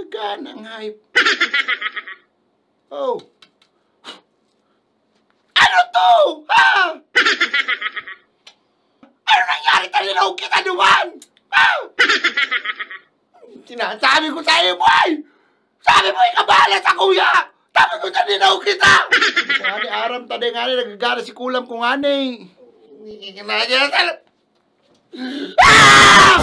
nagagana ang hype. Oh. Ano to? Ha? Ano nangyari? Talinaw kita naman! Ha? Sinasabi ko sa iyo, boy! Sabi mo, ikabala sa kuya! Sabi ko, talinaw kita! Nga ni Aram, taday nga ni, nagagana si kulam ko nga ni. Ah!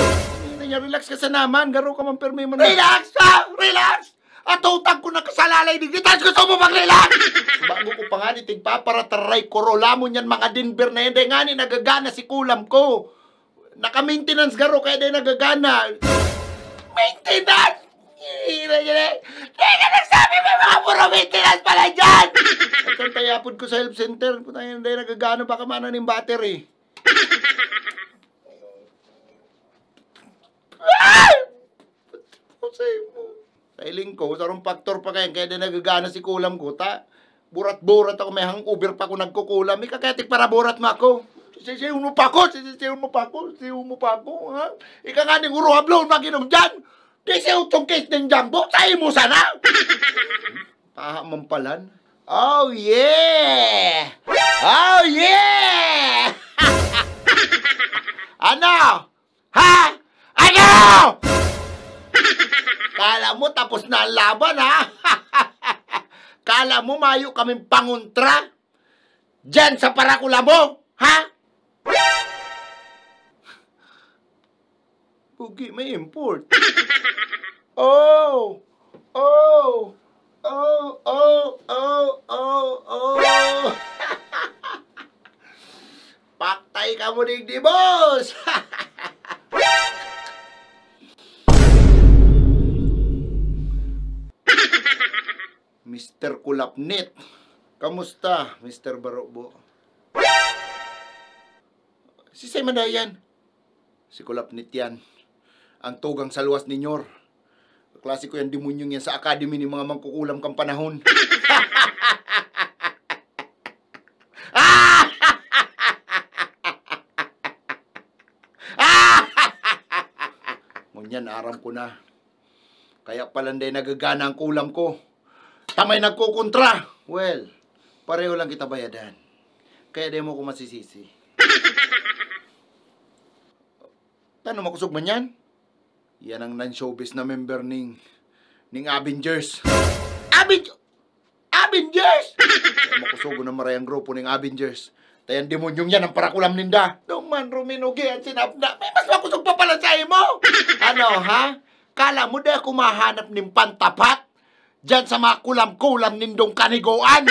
Relax ka sa naman, garo ka man permi man. Relax ha! Relax! At utang ko na kasalalay di kita, gusto mo mag-relax! Bago ko pa nga ni tigpaparataray korola mo niyan mga Denver na hindi nga ni nagagana si kulam ko. Naka-maintenance garo kaya di nagagana. Maintenance! Hindi ka nagsabi may mga puro maintenance pala dyan! At ang tayapod ko sa help center, putang hindi nagagana baka mana ng battery. Sailing ko, sarong factor pa kayo, kaya din nagagana si kulam ko, ta? Burat-burat ako, may hangover pa ako nagkukulam, may kakatik para burat mo ako. Sisiyon mo pa ako, ha? Ika nga ning uruhablo, maginom dyan. Sisiyon tong case ng jumbo, tayo mo sana. Pahamampalan. Oh, yeah! Oh, yeah! Ano? Ha? Ano? Kala mo tapos na ang laban, ha? Kala mo mayo kaming pangontra? Diyan sa parakula mo, ha? Pugi, may import. Oh! Oh! Oh! Oh! Oh! Oh! Oh! Paktay ka mo di boss! Mr. Kulapnit. Kamusta, Mr. Barobo? Si Simon na yan. Si Kulapnit yan. Ang tugang sa luwas ni Nyor. Klasiko yan, demonyong yan sa academy ni mga mangkukulam kang panahon. Ngunyan, aram ko na. Kaya palanday nagagana ang kulam ko. Tamay nagkukontra. Well, pareho lang kita bayadan. Kaya di mo ko masisisi. Tanong makusog man yan? Yan ang non-showbiz na member ning Avengers. Avengers? Makusugo na marayang grupo ning Avengers. Tayan demonyong yan ang parakulam ninda. Duman, Ruminugi at sinapda. May mas makusog pa pala sa mo. Ano, ha? Kala mo di ako mahanap ng pantapat? Diyan sa mga kulam-kulam nindong kaniguan.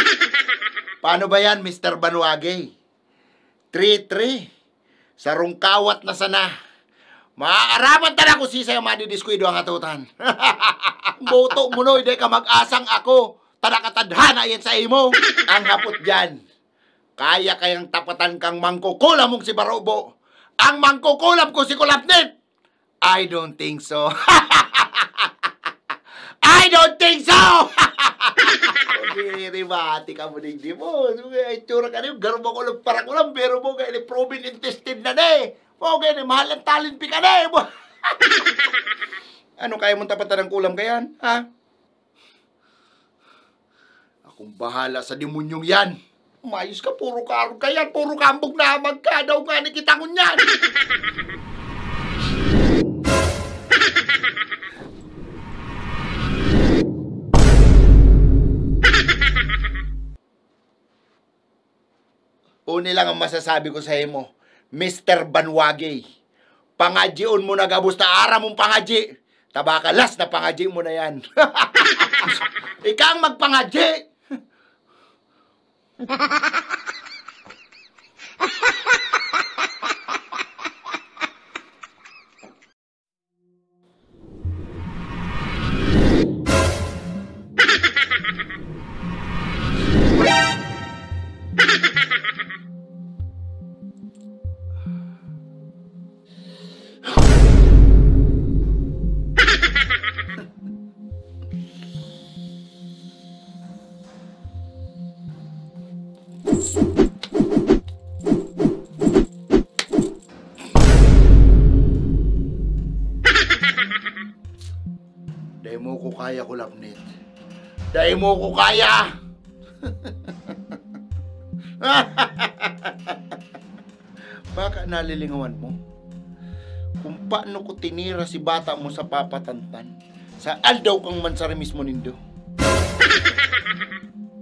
Paano ba yan, Mr. Banuagay? 3-3. Sarong kawat na sana. Maaaraman tala ko si sa'yo madidiskuido ang atutan. Boto mo no, hindi ka mag-asang ako. Tanakatadhana yan sa imo. Ang hapot dyan. Kaya kayang tapatan kang mangkukulam mong si Barobo. Ang mangkukulam ko si Kulapnit. I don't think so. I don't think so! Okay, ribati ka mo din di mo. Itsura ka rin, garo mo ko lang para ko lang, pero mo kayo ni proven intestine na na. Mo kayo ni mahal ang talent pi ka na. Ano kaya mong tapatan ng kulam kayan, ha? Akong bahala sa demonyong yan. Umayos ka, puro karog ka yan, puro kambog na magka daw nga ni kita ko niyan. Uni lang ang masasabi ko sa imo, Mr. Banwagay. Pangadjion mo na gabos na ara mong pangadji. Tabakalas na pangadji mo na yan. Ika ang magpangadji. Dahil mo ko kaya, kulapnit. Dahil mo ko kaya! Baka nalilingawan mo kung paano ko tinira si bata mo sa papatantan. Saan daw kang mansari mismo nindo?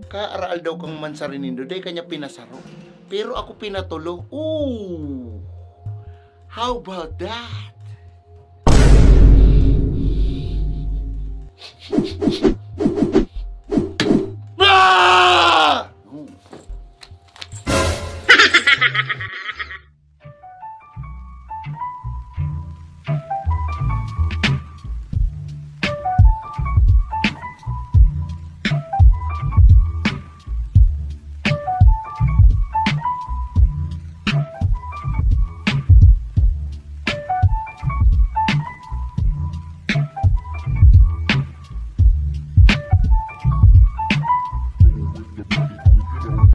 Kaaraal daw kang mansari nindo, dahil kanya pinasaro. Pero ako pinatulo. Ooh! How about that?